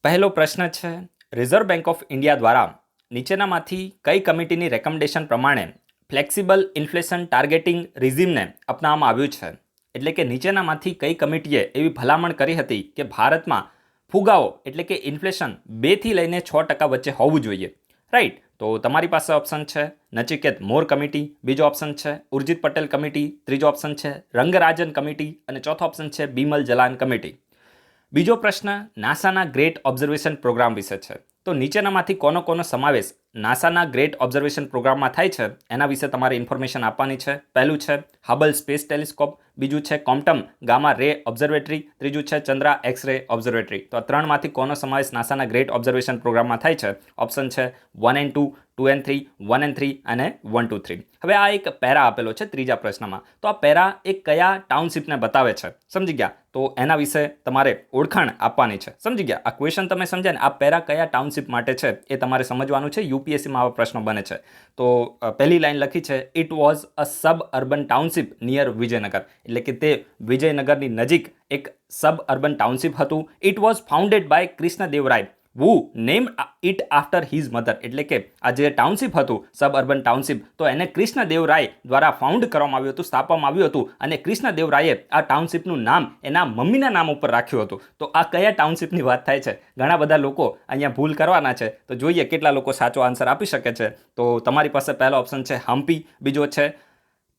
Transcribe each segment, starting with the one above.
પહેલો પ્રશ્ન છે, રિઝર્વ બેંક ઓફ ઇન્ડિયા દ્વારા નીચેનામાંથી કઈ કમિટીની રેકમેન્ડેશન પ્રમાણે ફ્લેક્સિબલ ઇન્ફ્લેશન ટાર્ગેટિંગ રિઝિમને અપનાવવામાં આવ્યું છે? એટલે કે નીચેનામાંથી કઈ કમિટીએ એવી ભલામણ કરી હતી કે ભારતમાં ફુગાવો એટલે કે ઇન્ફ્લેશન 2થી લઈને 6% વચ્ચે હોવું જોઈએ, રાઈટ? તો તમારી પાસે ઓપ્શન છે નચિકેત મોર કમિટી, બીજો ઓપ્શન છે ઉર્જિત પટેલ કમિટી, ત્રીજો ઓપ્શન છે રંગરાજન કમિટી અને ચોથો ઓપ્શન છે બિમલ જલાન કમિટી. બીજો પ્રશ્ન નાસાના ગ્રેટ ઓબ્ઝર્વેશન પ્રોગ્રામ વિશે છે. તો નીચેનામાંથી કોનો સમાવેશ નાસાના ગ્રેટ ઓબ્ઝર્વેશન પ્રોગ્રામમાં થાય છે એના વિશે તમારે ઇન્ફોર્મેશન આપવાની છે. પહેલું છે હબલ સ્પેસ ટેલિસ્કોપ, બીજું છે ક્વોન્ટમ ગામા રે ઓબ્ઝર્વેટરી, ત્રીજું છે ચંદ્રા એક્સ રે ઓબ્ઝર્વેટરી. તો આ ત્રણમાંથી કોનો સમાવેશ નાસાના ગ્રેટ ઓબ્ઝર્વેશન પ્રોગ્રામમાં થાય છે? ઓપ્શન છે 1 and 2, 2 and 3, 1 and 3 અને 1, 2, 3. હવે આ એક પેરા આપેલો છે ત્રીજા પ્રશ્નમાં. તો આ પેરા એક કયા ટાઉનશીપને બતાવે છે? સમજી ગયા? તો એના વિશે તમારે ઓળખાણ આપવાની છે. સમજી ગયા? આ ક્વેશ્ચન તમે સમજ્યા ને? આ પેરા કયા ટાઉનશીપ માટે છે એ તમારે સમજવાનું છે. યુપીએસસીમાં આવા પ્રશ્નો બને છે. તો પહેલી લાઈન લખી છે it was a suburban township near Vijayanagar, એટલે કે તે વિજયનગરની નજીક એક સબ અર્બન ટાઉનશીપ હતું. It was founded by Krishnadevaraya who named it after his mother, એટલે કે આ જે ટાઉનશીપ હતું સબ અર્બન ટાઉનશીપ, તો એને કૃષ્ણદેવરાય દ્વારા ફાઉન્ડ કરવામાં આવ્યું હતું, સ્થાપવામાં આવ્યું હતું અને કૃષ્ણદેવરાયે આ ટાઉનશીપનું નામ એના મમ્મીના નામ ઉપર રાખ્યું હતું. તો આ કયા ટાઉનશીપની વાત થાય છે? ઘણા બધા લોકો અહીંયા ભૂલ કરવાના છે, તો જોઈએ કેટલા લોકો સાચો આન્સર આપી શકે છે. તો તમારી પાસે પહેલો ઓપ્શન છે હમ્પી, બીજો છે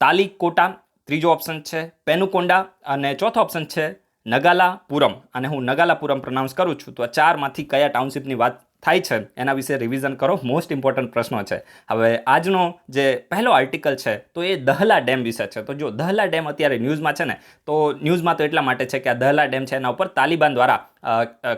તાલીકોટા, ત્રીજો ઓપ્શન છે પેનુકોંડા અને ચોથો ઓપ્શન છે નગાલાપુરમ. અને હું નગાલાપુરમ પ્રોનાઉન્સ કરું છું. તો આ ચારમાંથી કયા ટાઉનશીપની વાત થાય છે એના વિશે રિવિઝન કરો. મોસ્ટ ઇમ્પોર્ટન્ટ પ્રશ્નો છે. હવે આજનો જે પહેલો આર્ટિકલ છે તો એ દહલા ડેમ વિશે છે. તો જો દહલા ડેમ અત્યારે ન્યૂઝમાં છે ને, તો ન્યૂઝમાં તો એટલા માટે છે કે આ દહલા ડેમ છે એના ઉપર તાલિબાન દ્વારા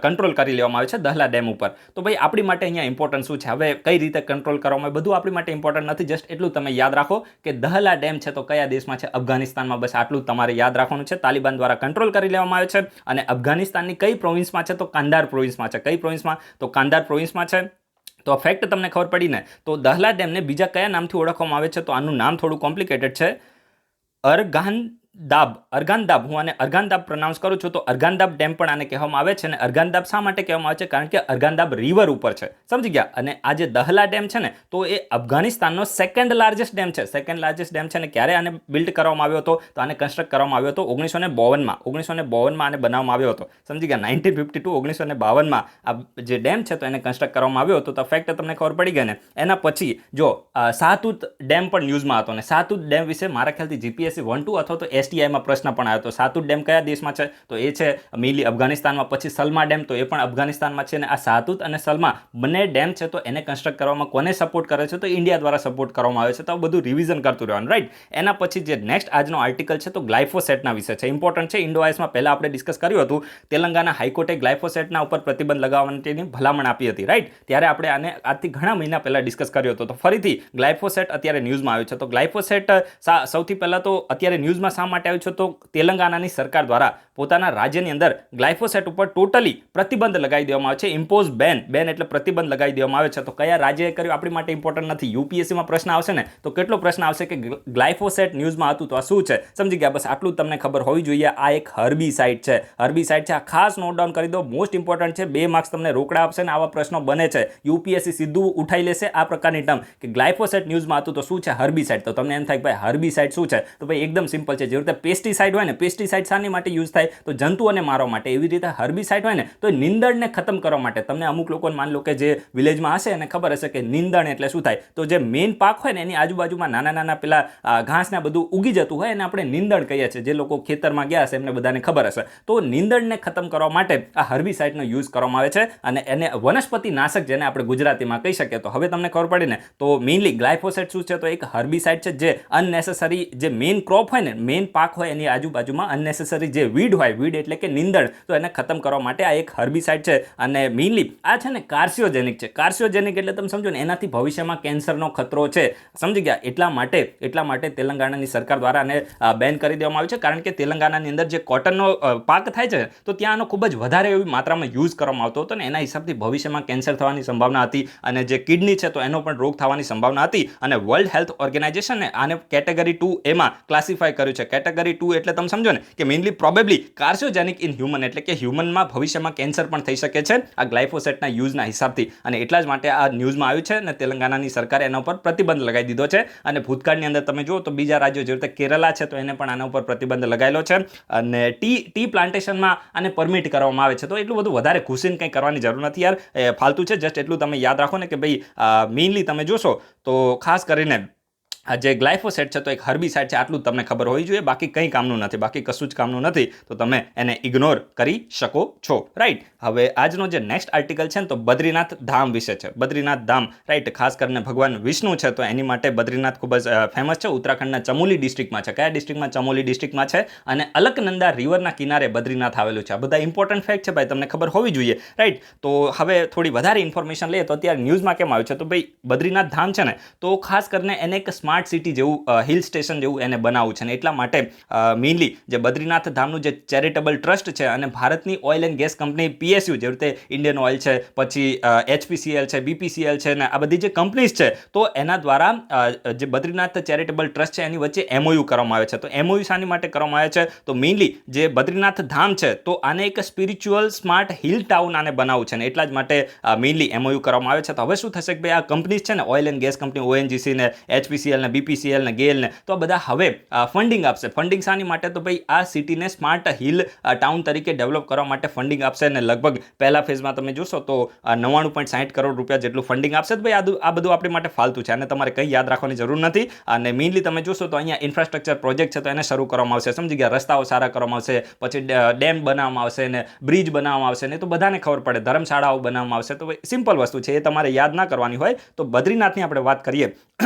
કંટ્રોલ કરી લેવામાં આવે છે દહલા ડેમ ઉપર. તો ભાઈ આપણી માટે અહીંયા ઇમ્પોર્ટન્ટ શું છે, હવે કઈ રીતે કંટ્રોલ કરવામાં આવે, બધું આપણી માટે ઇમ્પોર્ટન્ટ નથી. જસ્ટ એટલું તમે યાદ રાખો કે દહલા ડેમ છે તો કયા દેશમાં છે? અફઘાનિસ્તાનમાં. બસ આટલું તમારે યાદ રાખવાનું છે. તાલિબાન દ્વારા કંટ્રોલ કરી લેવામાં આવે છે. અને અફઘાનિસ્તાનની કઈ પ્રોવિન્સમાં છે? તો કાંદાર પ્રોવિન્સમાં છે. કઈ પ્રોવિન્સમાં? તો કાંદાર પ્રોવિન્સમાં છે. તો ફેક્ટ તમને ખબર પડી ને? તો દહલા ડેમને બીજા કયા નામથી ઓળખવામાં આવે છે? તો આનું નામ થોડું કોમ્પ્લિકેટેડ છે. અરગાનદાબ. હું આને અરગાનદાબ પ્રોનાઉન્સ કરું છું. તો અરગાનદાબ ડેમ પણ આને કહેવામાં આવે છે. અને અરગાનદાબ શા માટે કહેવામાં આવે છે? કારણ કે અરગાનદાબ રિવર ઉપર છે. સમજી ગયા? અને આ જે દહલા ડેમ છે ને, તો એ અફઘાનિસ્તાનનો સેકન્ડ લાર્જેસ્ટ ડેમ છે. સેકન્ડ લાર્જેસ્ટ ડેમ છે. અને ક્યારે આને બિલ્ડ કરવામાં આવ્યો હતો? તો આને કન્સ્ટ્રક્ટ કરવામાં આવ્યો હતો 1952માં. 1952માં આને બનાવવામાં આવ્યો હતો. સમજી ગયા? 1952 1952માં આ જે ડેમ છે તો એને કન્સ્ટ્રક્ટ કરવામાં આવ્યો હતો. તો ફેક્ટ તમને ખબર પડી ગઈ ને? એના પછી જો શાહતુત ડેમ પણ ન્યૂઝમાં હતો. અને શાહતુત ડેમ વિશે મારા ખ્યાલથી જીપીએસસી 1-2 અથવા તો એસટીઆઈમાં પ્રશ્ન પણ આવ્યો હતો. શાહતુત ડેમ કયા દેશમાં છે? તો એ છે મેઇનલી અફઘાનિસ્તાનમાં. પછી સલમા ડેમ, તો એ પણ અફઘાનિસ્તાનમાં છે. અને આ શાહતુત અને સલમા બંને ડેમ છે તો એને કન્સ્ટ્રક્ટ કરવામાં કોને સપોર્ટ કરે છે? તો ઇન્ડિયા દ્વારા સપોર્ટ કરવામાં આવે છે. તો આ બધું રિવિઝન કરતું રહેવાનું, રાઈટ? એના પછી જે નેક્સ્ટ આજનો આર્ટિકલ છે તો ગ્લાયફોસેટના વિશે છે. ઇમ્પોર્ટન્ટ છે. ઇન્ડોઆઇસમાં પહેલા આપણે ડિસ્કસ કર્યું હતું. તેલંગાના હાઈકોર્ટે ગ્લાયફોસેટના ઉપર પ્રતિબંધ લગાવવાની ભલામણ આપી હતી, રાઈટ? ત્યારે આપણે આને આજથી ઘણા મહિના પહેલા ડિસ્કસ કર્યો હતો. તો ફરીથી ગ્લાયફોસેટ અત્યારે ન્યૂઝમાં આવ્યું છે. તો ગ્લાયફોસેટ સૌથી પહેલા તો અત્યારે ન્યૂઝમાં શા માટે આવ્યું છે? તો તેલંગાનાની સરકાર દ્વારા પોતાના રાજ્યની અંદર ગ્લાયફોસેટ ઉપર ટોટલી પ્રતિબંધ લગાવી દેવામાં આવે છે. ઇમ્પોઝ બેન એટલે પ્રતિબંધ લગાવી દેવામાં આવે છે. તો કયા રાજ્યએ કર્યું આપણી માટે ઇમ્પોર્ટન્ટ નથી. યુપીએસસીમાં પ્રશ્ન આવશે ને તો કેટલો પ્રશ્ન આવશે કે ગ્લાયફોસેટ ન્યૂઝમાં હતું તો આ શું છે? સમજી ગયા? બસ આટલું તમને ખબર હોવી જોઈએ. આ એક હર્બીસાઇડ છે. હર્બીસાઇડ છે. આ ખાસ નોટ ડાઉન કરી દો. મોસ્ટ ઇમ્પોર્ટન્ટ છે. 2 માર્ક્સ તમને રોકડા આપશે ને આવા પ્રશ્નો બને છે. યુપીએસસી સીધું ઉઠાઈ લેશે આ પ્રકારની ટર્મ કે ગ્લાયફોસેટ ન્યૂઝમાં હતું તો શું છે? હર્બીસાઇડ. તો તમને એમ થાય કે ભાઈ હર્બીસાઇડ શું છે? તો ભાઈ એકદમ સિમ્પલ છે. જે રીતે પેસ્ટિસાઇડ હોય ને, પેસ્ટિસાઇડ શાની માટે યુઝ થાય? તો જંતુઓને મારવા માટે. એવી રીતે હર્બીસાઇડ હોય ને તો નીંદણને ખતમ કરવા માટે. તમને અમુક લોકોને માન લો કે જે વિલેજમાં હશે એને ખબર હશે કે નીંદણ એટલે શું થાય? તો જે મેઇન પાક હોય ને એની આજુબાજુમાં નાના નાના પેલા ઘાસ ને બધું ઉગી જતું હોય એને આપણે નીંદણ કહીએ છીએ. જે લોકો ખેતરમાં ગયા હશે એમને બધાને ખબર હશે. તો નીંદણને ખતમ કરવા માટે આ હર્બીસાઇડનો યુઝ કરવામાં આવે છે. અને એને વનસ્પતિ નાશક જેને આપણે ગુજરાતીમાં કહી શકીએ. તો હવે તમને ખબર પડી ને? તો મેઇનલી ગ્લાયફોસેટ શું છે? તો એક હર્બીસાઇડ છે જે અનનેસેસરી જે મેઇન ક્રોપ હોય ને, મેઇન પાક હોય એની આજુબાજુમાં અનનેસેસરી જે વીડ હોય, વીડ એટલે કે નીંદણ, તો એને ખતમ કરવા માટે આ એક હર્બીસાઇડ છે. અને મેઇનલી આ છે ને કાર્સિયોજેનિક છે. કાર્સિયોજેનિક એટલે તમે સમજો ને એનાથી ભવિષ્યમાં કેન્સરનો ખતરો છે. સમજી ગયા? એટલા માટે તેલંગાણાની સરકાર દ્વારા આને બેન કરી દેવામાં આવ્યું છે. કારણ કે તેલંગાણાની અંદર જે કોટનનો પાક થાય છે તો ત્યાં આનો ખૂબ જ વધારે એવી માત્રામાં યુઝ કરવામાં આવતો હતો ને એના હિસાબથી ભવિષ્યમાં કેન્સર થવાની સંભાવના હતી. અને જે કિડની છે તો એનો પણ રોગ થવાની સંભાવના હતી. અને વર્લ્ડ હેલ્થ ઓર્ગેનાઇઝેશને આને કેટેગરી 2 એમાં ક્લાસિફાય કર્યું છે. કેટેગરી 2 એટલે તમે સમજો ને કે મેઇનલી પ્રોબેબલી કાર્સિયોજેનિક ઇન હ્યુમન, એટલે કે હ્યુમનમાં ભવિષ્યમાં કેન્સર પણ થઈ શકે છે આ ગ્લાયફોસેટના યુઝના હિસાબથી, અને એટલા જ માટે આ ન્યૂઝમાં આવ્યું છે અને તેલંગાનાની સરકારે એના ઉપર પ્રતિબંધ લગાવી દીધો છે. અને ભૂતકાળની અંદર તમે જુઓ તો બીજા રાજ્યો જેવી રીતે કેરલા છે તો એને પણ આના ઉપર પ્રતિબંધ લગાવેલો છે. અને ટી પ્લાન્ટેશનમાં આને પરમિટ કરવામાં આવે છે. તો એટલું બધું વધારે ઘૂસીને કંઈ કરવાની જરૂર નથી યાર, ફાલતુ છે. જસ્ટ એટલું તમે યાદ રાખો ને કે ભાઈ મેઇનલી તમે જોશો તો ખાસ કરીને આ જે ગ્લાયફોસેટ છે તો એક હર્બિસાઇડ છે, આટલું તમને ખબર હોવી જોઈએ. બાકી કંઈ કામનું નથી, બાકી કશું જ કામનું નથી, તો તમે એને ઇગ્નોર કરી શકો છો, રાઈટ. હવે આજનો જે નેક્સ્ટ આર્ટિકલ છે ને તો બદ્રીનાથ ધામ વિશે છે. બદ્રીનાથ ધામ, રાઈટ, ખાસ કરીને ભગવાન વિષ્ણુ છે તો એની માટે બદ્રીનાથ ખૂબ જ ફેમસ છે. ઉત્તરાખંડના ચમોલી ડિસ્ટ્રિક્ટમાં છે. કયા ડિસ્ટ્રિક્ટમાં? ચમોલી ડિસ્ટ્રિક્ટમાં છે. અને અલકનંદા રિવરના કિનારે બદ્રીનાથ આવેલું છે. આ બધા ઇમ્પોર્ટન્ટ ફેક્ટ છે ભાઈ, તમને ખબર હોવી જોઈએ, રાઈટ. તો હવે થોડી વધારે ઇન્ફોર્મેશન લઈએ તો અત્યારે ન્યૂઝમાં કેમ આવ્યું છે તો ભાઈ બદ્રીનાથ ધામ છે ને તો ખાસ કરીને એને એક સ્માર્ટ સિટી જેવું હિલ સ્ટેશન જેવું એને બનાવવું છે. ને એટલા માટે મેઇનલી જે બદ્રીનાથ ધામનું જે ચેરિટેબલ ટ્રસ્ટ છે અને ભારતની oil and gas company PSU, જેવી રીતે ઇન્ડિયન ઓઇલ છે, પછી HPCL છે, BPCL છે, ને આ બધી જે કંપનીઝ છે તો એના દ્વારા જે બદ્રીનાથ ચેરિટેબલ ટ્રસ્ટ છે એની વચ્ચે MOU કરવામાં આવે છે. તો MOU શાની માટે કરવામાં આવે છે તો મેઇનલી જે બદ્રીનાથ ધામ છે તો આને એક સ્પિરિચ્યુઅલ સ્માર્ટ હિલ ટાઉન આને બનાવવું છે. ને એટલા જ માટે મેઇનલી MOU કરવામાં આવે છે. તો હવે શું થશે કે ભાઈ આ કંપનીઝ છે ને oil and gas company ONGC ને HPCL ને BPCL ને ગેલ ને તો આ બધા હવે ફંડિંગ આપશે. ફંડિંગ શાની માટે તો ભાઈ આ સિટીને સ્માર્ટ હિલ ટાઉન તરીકે ડેવલપ કરવા માટે ફંડિંગ આપશે. અને લગભગ પહેલા ફેઝમાં તમે જોશો તો 99.60 કરોડ રૂપિયા જેટલું ફંડિંગ આપશે. તો ભાઈ આ બધું આપણી માટે ફાલતુ છે અને તમારે કંઈ યાદ રાખવાની જરૂર નથી. અને મેઇનલી તમે જોશો તો અહીંયા ઇન્ફ્રાસ્ટ્રક્ચર પ્રોજેક્ટ છે તો એને શરૂ કરવામાં આવશે, સમજી ગયા. રસ્તાઓ સારા કરવામાં આવશે, પછી ડેમ બનાવવામાં આવશે ને બ્રિજ બનાવવામાં આવશે ને તો બધાને ખબર પડે, ધર્મશાળાઓ બનાવવામાં આવશે. તો ભાઈ સિમ્પલ વસ્તુ છે, એ તમારે યાદ ના કરવાની હોય. તો બદ્રીનાથની આપણે વાત કરીએ.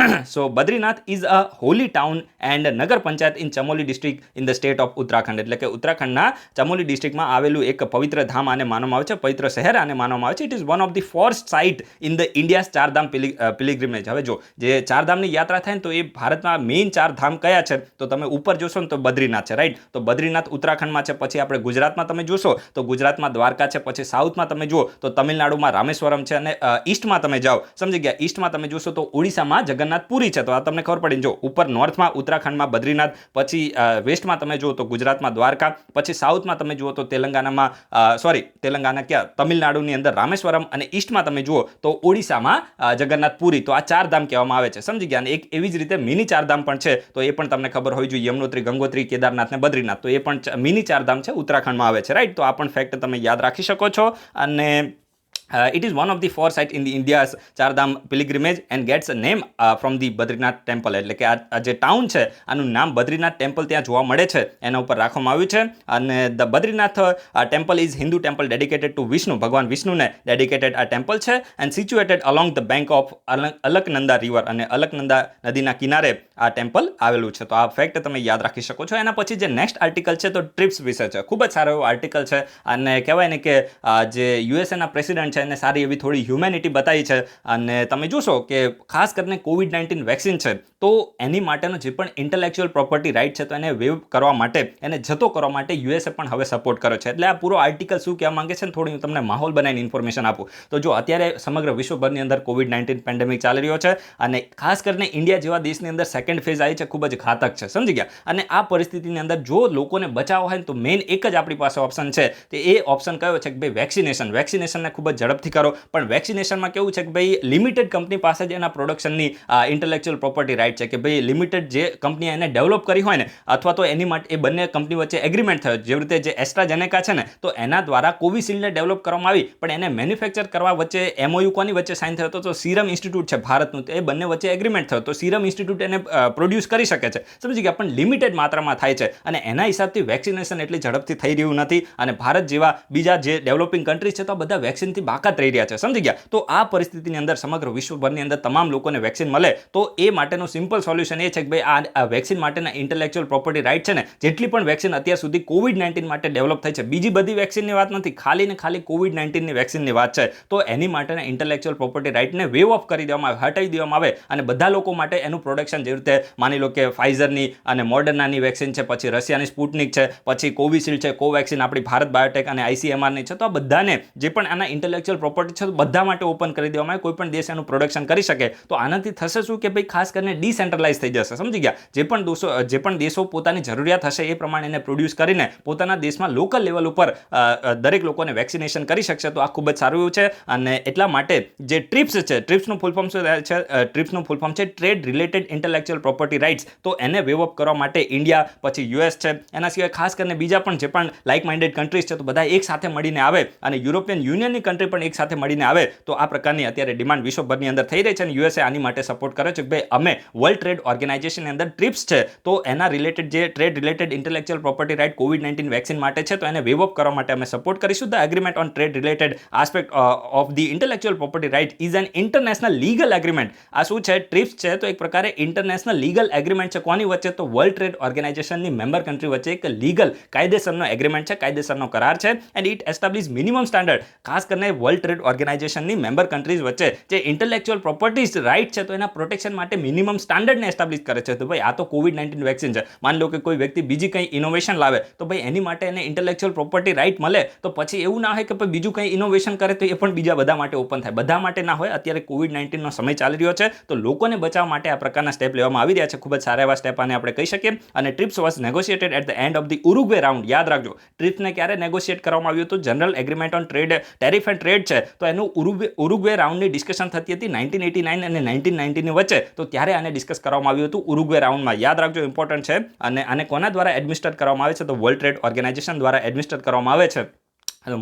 So Badrinath is a holy town and nagar panchayat in Chamoli district in the state of Uttarakhand, એટલે કે ઉત્તરાખંડના ચમોલી ડિસ્ટ્રિક્ટમાં આવેલું એક પવિત્ર ધામ આને માનવામાં આવે છે, પવિત્ર શહેર આને માનવામાં આવે છે. It is one of the first site in the India's Chardham pilgrimage. હવે જો જે ચારધામની યાત્રા થાય ને તો એ ભારતમાં મેઇન ચાર ધામ કયા છે તો તમે ઉપર જોશો ને તો બદ્રીનાથ છે, રાઈટ. તો બદ્રીનાથ ઉત્તરાખંડમાં છે. પછી આપણે ગુજરાતમાં તમે જોશો તો ગુજરાતમાં દ્વારકા છે. પછી સાઉથમાં તમે જુઓ તો તમિલનાડુમાં રામેશ્વરમ છે. અને ઈસ્ટમાં તમે જાઓ, સમજી ગયા, ઈસ્ટમાં તમે જોશો તો ઓડિશામાં જગન્નાથપુરી છે. તો આ તમને ખબર પડી. જો ઉપર નોર્થમાં ઉત્તરાખંડમાં બદ્રીનાથ, પછી વેસ્ટમાં તમે જુઓ તો ગુજરાતમાં દ્વારકા, પછી સાઉથમાં તમે જુઓ તો તેલંગાના ક્યાં, તમિલનાડુની અંદર રામેશ્વરમ, અને ઈસ્ટમાં તમે જુઓ તો ઓડિશામાં જગન્નાથપુરી. તો આ ચાર ધામ કહેવામાં આવે છે, સમજી ગયા. અને એક એવી જ રીતે મિની ચારધામ પણ છે તો એ પણ તમને ખબર હોવી જોઈએ. યમનોત્રી, ગંગોત્રી, કેદારનાથ ને બદ્રીનાથ, તો એ પણ મિની ચારધામ છે, ઉત્તરાખંડમાં આવે છે, રાઈટ. તો આ પણ ફેક્ટ તમે યાદ રાખી શકો છો. અને it is one of the four sites in the India's Chardham pilgrimage and gets a name from the Badrinath temple. એટલે કે આ જે ટાઉન છે આનું નામ બદ્રીનાથ ટેમ્પલ ત્યાં જોવા મળે છે એના ઉપર રાખવામાં આવ્યું છે. અને the Badrinath temple is Hindu temple dedicated two Vishnu, ભગવાન વિષ્ણુને ડેડિકેટેડ આ ટેમ્પલ છે. And situated along the bank of Alaknanda river, અને અલકનંદા નદીના કિનારે આ ટેમ્પલ આવેલું છે. તો આ ફેક્ટ તમે યાદ રાખી શકો છો. એના પછી જે નેક્સ્ટ આર્ટિકલ છે તો ટ્રિપ્સ વિશે છે. ખૂબ જ સારો એવો આર્ટિકલ છે. અને કહેવાય ને કે જે યુએસએના પ્રેસિડન્ટ છે એને સારી એવી થોડી હ્યુમેનિટી બતાવી છે. અને તમે જોશો કે ખાસ કરીને COVID-19 વેક્સિન છે તો એની માટેનો જે પણ ઇન્ટેલેક્ચ્યુઅલ પ્રોપર્ટી રાઇટ છે તો એને વેવ કરવા માટે, એને જતો કરવા માટે યુએસએ પણ હવે સપોર્ટ કર્યો છે. એટલે આ પૂરો આર્ટિકલ શું કહેવા માંગે છે ને થોડી હું તમને માહોલ બનાવીને ઇન્ફોર્મેશન આપું. તો જો અત્યારે સમગ્ર વિશ્વભરની અંદર COVID-19 પેન્ડેમિક ચાલી રહ્યો છે અને ખાસ કરીને ઇન્ડિયા જેવા દેશની અંદર સેકન્ડ ફેઝ આવી છે, ખૂબ જ ઘાતક છે, સમજી ગયા. અને આ પરિસ્થિતિની અંદર જો લોકોને બચાવવા હોય તો મેઇન એક જ આપણી પાસે ઓપ્શન છે. તે એ ઓપ્શન કયો છે કે ભાઈ વેક્સિનેશનને ખૂબ જ ઝડપથી કરો. પણ વેક્સિનેશનમાં કેવું છે કે ભાઈ લિમિટેડ કંપની પાસે જ એના પ્રોડક્શનની ઇન્ટેલેક્ચ્યુઅલ પ્રોપર્ટી રાઇટ છે, કે ભાઈ લિમિટેડ જે કંપની એને ડેવલપ કરી હોય ને અથવા તો એની માટે એ બંને કંપની વચ્ચે એગ્રીમેન્ટ થયો. જેવી રીતે જે એસ્ટ્રાઝેનેકા છે ને તો એના દ્વારા કોવિશિલ્ડને ડેવલપ કરવામાં આવી, પણ એને મેન્યુફેક્ચર કરવા વચ્ચે MOU કોની વચ્ચે સાઇન થયો હતો તો સીરમ ઇન્સ્ટિટ્યૂટ છે ભારતનું, તો એ બંને વચ્ચે એગ્રીમેન્ટ થયો. તો સીરમ ઇન્સ્ટિટ્યૂટ એને પ્રોડ્યુસ કરી શકે છે, સમજી ગયા, પણ લિમિટેડ માત્રામાં થાય છે. અને એના હિસાબથી વેક્સિનેશન એટલી ઝડપથી થઈ રહ્યું નથી. અને ભારત જેવા બીજા જે ડેવલપિંગ કન્ટ્રીઝ છે તો બધા વેક્સિનથી બાકાત રહી રહ્યા છે, સમજી ગયા. તો આ પરિસ્થિતિની અંદર સમગ્ર વિશ્વભરની અંદર તમામ લોકોને વેક્સિન મળે તો એ માટેનું સિમ્પલ સોલ્યુશન એ છે કે ભાઈ આ વેક્સિન માટેના ઇન્ટેલેક્ચ્યુઅલ પ્રોપર્ટી રાઇટ છે ને, જેટલી પણ વેક્સિન અત્યાર સુધી COVID-19 માટે ડેવલપ થઈ છે, બીજી બધી વેક્સિનની વાત નથી, ખાલી ને ખાલી COVID-19ની વેક્સિનની વાત છે. તો એની માટેના ઇન્ટેલેક્ચ્યુઅલ પ્રોપર્ટી રાઇટને વેવ ઓફ કરી દેવામાં આવે, હટાવી દેવામાં આવે અને બધા લોકો માટે એનું પ્રોડક્શન, જેવી રીતે માની લો કે ફાઇઝરની અને મોડર્નાની વેક્સિન છે, પછી રશિયાની સ્પુટનિક છે, પછી કોવિશિલ્ડ છે, કોવેક્સિન આપણી ભારત બાયોટેક અને ICMRની છે, તો આ બધાને જે પણ આના ઇન્ટેલેક્ચ્યુઅલ ઇન્ટેલેક્ચ્યુઅલ પ્રોપર્ટી છે બધા માટે ઓપન કરી દેવામાં આવે, કોઈ પણ દેશ એનું પ્રોડક્શન કરી શકે. તો આનાથી થશે શું કે ભાઈ ખાસ કરીને ડિસેન્ટ્રલાઇઝ થઈ જશે. સમજી ગયા? જે પણ દેશો પોતાની જરૂરિયાત હશે એ પ્રમાણે એને પ્રોડ્યુસ કરીને પોતાના દેશમાં લોકલ લેવલ ઉપર દરેક લોકોને વેક્સિનેશન કરી શકશે. તો આ ખૂબ જ સારું એવું છે. અને એટલા માટે જે ટ્રિપ્સ છે, ટ્રિપ્સનું ફૂલ ફોર્મ શું છે? ટ્રિપ્સનું ફૂલ ફોર્મ છે trade related intellectual property rights. તો એને વેવ અપ કરવા માટે ઇન્ડિયા, પછી યુએસ છે, એના સિવાય ખાસ કરીને બીજા પણ જે પણ લાઇક માઇન્ડેડ કન્ટ્રીઝ છે, તો બધા એક સાથે મળીને આવે અને યુરોપિયન યુનિયનની કન્ટ્રી પણ એક સાથે મળીને આવે. તો આ પ્રકારની અત્યારે ડિમાન્ડ વિશ્વભરની અંદર થઈ રહી છે અને યુએસએ આની માટે સપોર્ટ કરે છે કે ભાઈ અમે વર્લ્ડ ટ્રેડ ઓર્ગેનાઇઝેશનની અંદર ટ્રિપ્સ છે તો એના રિલેટેડ જે trade related intellectual property right કોવિડ-19 વેક્સિન માટે છે તો એને વેવ અપ કરવા માટે અમે સપોર્ટ કરીશું. The agreement on trade related aspect of the intellectual property right is an international legal agreement. આ શું છે? ટ્રિપ્સ છે તો એક પ્રકારે ઇન્ટરનેશનલ લીગલ એગ્રીમેન્ટ છે. કોની વચ્ચે? તો વર્લ્ડ ટ્રેડ ઓર્ગેનાઇઝેશનની મેમ્બર કન્ટ્રી વચ્ચે એક લીગલ કાયદેસરનો એગ્રીમેન્ટ છે, કાયદેસરનો કરાર છે. And it establish minimum standard. ખાસ કરીને વર્લ્ડ ટ્રેડ ઓર્ગેનાઇઝેશનની મેમ્બર કન્ટ્રીઝ વચ્ચે જે ઇન્ટેલેક્ચ્યુઅલ પ્રોપર્ટીઝ રાઇટ છે તો એના પ્રોટેક્શન માટે મિનિમમ સ્ટાન્ડર્ડને એસ્ટાબ્લિશ કરે છે. તો ભાઈ આ તો કોવિડ-19 વેક્સિન છે. માની લો કે કોઈ વ્યક્તિ બીજી કંઈ ઇનોવેશન લાવે તો ભાઈ એની માટે એને ઇન્ટેલેક્ચ્યુઅલ પ્રોપર્ટી રાઇટ મળે તો પછી એવું ના હોય કે ભાઈ બીજું કંઈ ઇનોવેશન કરે તો એ પણ બીજા બધા માટે ઓપન થાય. બધા માટે ના હોય. અત્યારે કોવિડ-19નો સમય ચાલી રહ્યો છે તો લોકોને બચાવવા માટે આ પ્રકારના સ્ટેપ લેવામાં આવી રહ્યા છે. ખૂબ જ સારા એવા સ્ટેપ આને આપણે કહી શકીએ. અને TRIPS was negotiated at the end of the Uruguay round. યાદ રાખજો, ટ્રિપ્સને ક્યારે નેગોશિએટ કરવામાં આવ્યું હતું? General agreement on trade tariff and trade છે તો એનું ઉરુગ્વે રાઉન્ડની ડિસ્કશન થતી હતી 1989 અને 1990ની વચ્ચે. તો ત્યારે આને ડિસ્કસ કરવામાં આવ્યું હતું ઉરુગ્વે રાઉન્ડમાં. યાદ રાખજો, ઇમ્પોર્ટન્ટ છે. અને આને કોના દ્વારા એડમિનિસ્ટર કરવામાં આવે છે? તો વર્લ્ડ ટ્રેડ ઓર્ગેનાઇઝેશન દ્વારા એડમિનિસ્ટર કરવામાં આવે છે.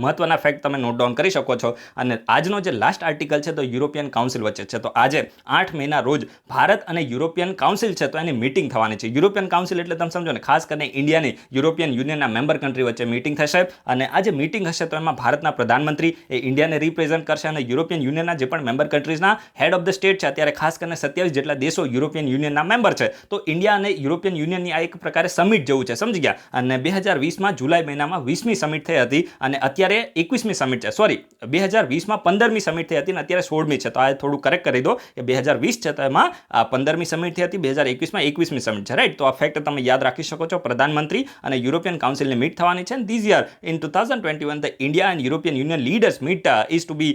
મહત્વના ફેક્ટ તમે નોટ ડાઉન કરી શકો છો. અને આજનો જે લાસ્ટ આર્ટિકલ છે તો યુરોપિયન કાઉન્સિલ વચ્ચે છે. તો આજે 8 મેના રોજ ભારત અને યુરોપિયન કાઉન્સિલ છે તો એની મીટિંગ થવાની છે. યુરોપિયન કાઉન્સિલ એટલે તમે સમજો ને, ખાસ કરીને ઇન્ડિયાની યુરોપિયન યુનિયનના મેમ્બર કન્ટ્રી વચ્ચે મીટિંગ થશે. અને આ જે મીટિંગ હશે તો એમાં ભારતના પ્રધાનમંત્રી એ ઇન્ડિયાને રિપ્રેઝેન્ટ કરશે અને યુરોપિયન યુનિયનના જે પણ મેમ્બર કન્ટ્રીઝના હેડ ઓફ ધ સ્ટેટ છે, અત્યારે ખાસ કરીને 27 જેટલા દેશો યુરોપિયન યુનિયનના મેમ્બર છે. તો ઇન્ડિયા અને યુરોપિયન યુનિયનની આ એક પ્રકારે સમિટ જેવું છે. સમજી ગયા? અને 2020માં જુલાઈ મહિનામાં 20મી સમિટ થઈ હતી અને અત્યારે 21મી સમિટ છે. સોરી, 2020માં 15મી સમિટ થઈ હતી અને અત્યારે 16મી છે. તો આ થોડું કરેક્ટ કરી દો કે 2020 છે તો એમાં 15મી સમિટ થઈ હતી, 2021માં 21મી સમિટ છે. રાઈટ? તો આ ફેક્ટ તમે યાદ રાખી શકો છો. પ્રધાનમંત્રી અને યુરોપિયન કાઉન્સિલની મીટ થવાની છે. This year in 2021 the India and European Union leaders meet is to be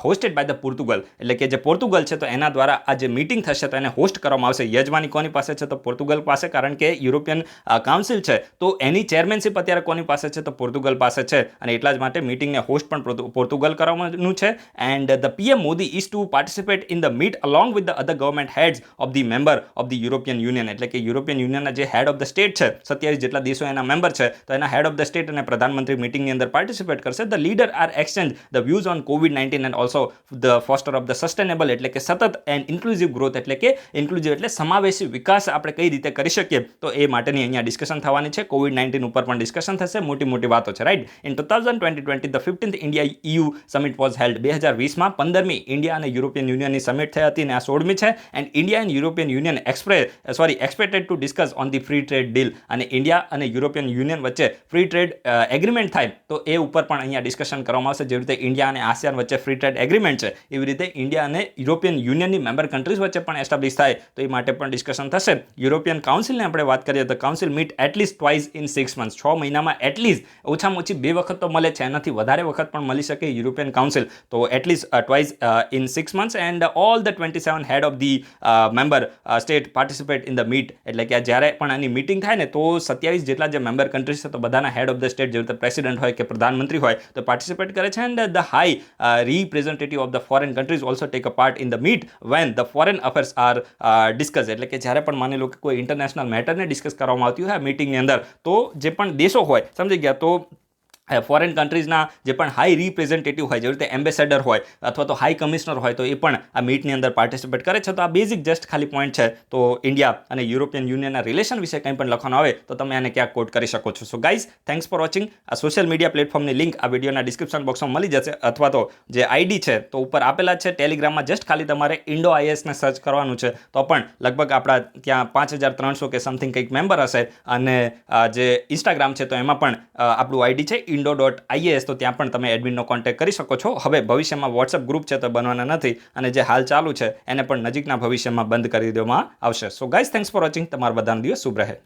hosted by the Portugal. એટલે કે જે પોર્ટુગલ છે તો એના દ્વારા આ જે મીટિંગ થશે તો એને હોસ્ટ કરવામાં આવશે. યજમાની કોની પાસે છે? તો પોર્ટુગલ પાસે, કારણ કે યુરોપિયન કાઉન્સિલ છે તો એની ચેરમેનશિપ અત્યારે કોની પાસે છે? તો પોર્ટુગલ પાસે છે. અને એટલા જ માટે મીટિંગને હોસ્ટ પણ પોર્ટુગલ કરવાનું છે. And the PM Modi is two participate in the meet along with the other government heads of the member of the European union. એટલે કે યુરોપિયન યુનિયનના જે હેડ ઓફ ધ સ્ટેટ છે, 27 જેટલા દેશો એના મેમ્બર છે, તો એના હેડ ઓફ ધ સ્ટેટ અને પ્રધાનમંત્રી મીટિંગની અંદર પાર્ટિસિપેટ કરશે. The leader are exchange the views on કોવિડ-19 and also the foster of the sustainable, એટલે કે સતત એન્ડ ઇન્ક્લુઝિવ ગ્રોથ. એટલે કે ઇન્ક્લુઝિવ એટલે સમાવેશી વિકાસ આપણે કઈ રીતે કરી શકીએ તો એ માટેની અહીંયા ડિસ્કશન થવાની છે. કોવિડ-19 ઉપર પણ ડિસ્કશન થશે. મોટી મોટી વાતો છે. Right? In 2020 the 15th India EU summit was held. 2020માં 15મી ઇન્ડિયા અને યુરોપિયન યુનિયનની સમિટ થઈ હતી અને આ 16મી છે. And India and European Union expected to discuss on the free trade deal. અને ઇન્ડિયા અને યુરોપિયન યુનિયન વચ્ચે ફ્રી ટ્રેડ એગ્રીમેન્ટ થાય તો એ ઉપર પણ અહીંયા ડિસ્કશન કરવામાં આવશે. જેવી રીતે ઇન્ડિયા અને આસિયાન વચ્ચે ફ્રી ટ્રેડ એગ્રીમેન્ટ છે એવી રીતે ઇન્ડિયા અને યુરોપિયન યુનિયનની મેમ્બર કન્ટ્રીઝ વચ્ચે પણ એસ્ટાબ્લિશ થાય તો એ માટે પણ ડિસ્કશન થશે. યુરોપિયન કાઉન્સિલની આપણે વાત કરીએ તો council meet at least twice in 6 months. 6 મહિનામાં એટલીસ્ટ ઓછામાં ઓછી 2 વખત તો મળે છે. એનાથી વધારે વખત પણ મળી શકે યુરોપિયન કાઉન્સિલ. તો at least twice in 6 months and all the 27 head of the member state participate in the meet. એટલે કે જ્યારે પણ આની મીટિંગ થાય ને તો 27 જેટલા જે મેમ્બર કન્ટ્રીઝ છે તો બધાના હેડ ઓફ ધ સ્ટેટ જેવી રીતે પ્રેસિડેન્ટ હોય કે પ્રધાનમંત્રી હોય તો પાર્ટિસિપેટ કરે છે. And the high representative of the foreign countries also take a part in the meet when the foreign affairs are discuss. એટલે કે જ્યારે પણ માની લો કે કોઈ ઇન્ટરનેશનલ મેટરને ડિસ્કસ કરવામાં આવતી હોય મીટિંગની અંદર તો જે પણ દેશો હોય, સમજી ગયા, તો ફોરેન કન્ટ્રીઝના જે પણ હાઈ રિપ્રેઝેન્ટેટિવ હોય, જેવી રીતે એમ્બેસેડર હોય અથવા તો હાઈ કમિશનર હોય, તો એ પણ આ મીટની અંદર પાર્ટિસિપેટ કરે છે. તો આ બેઝિક જસ્ટ ખાલી પોઈન્ટ છે. તો ઇન્ડિયા અને યુરોપિયન યુનિયનના રિલેશન વિશે કંઈ પણ લખવાનું આવે તો તમે આને ક્યાંક કોટ કરી શકો છો. So guys, thanks for watching. આ સોશિયલ મીડિયા પ્લેટફોર્મની લિંક આ વિડીયોના ડિસ્ક્રિપ્શન બોક્સમાં મળી જશે અથવા તો જે આઈડી છે તો ઉપર આપેલા છે. ટેલિગ્રામમાં જસ્ટ ખાલી તમારે ઇન્ડો IASને સર્ચ કરવાનું છે તો પણ લગભગ આપણા ત્યાં 5300 કે સમથિંગ કંઈક મેમ્બર હશે. અને જે ઇન્સ્ટાગ્રામ છે તો એમાં પણ આપણું આઈડી છે indo.ias, તો ત્યાં પણ તમે એડમિનનો કોન્ટેક્ટ કરી શકો છો. હવે ભવિષ્યમાં વોટ્સઅપ ગ્રુપ છે તો બનવાના નથી અને જે હાલ ચાલુ છે એને પણ નજીકના ભવિષ્યમાં બંધ કરી દેવામાં આવશે. So guys, thanks for watching. તમારા બધાનો દિવસ શુભ રહે.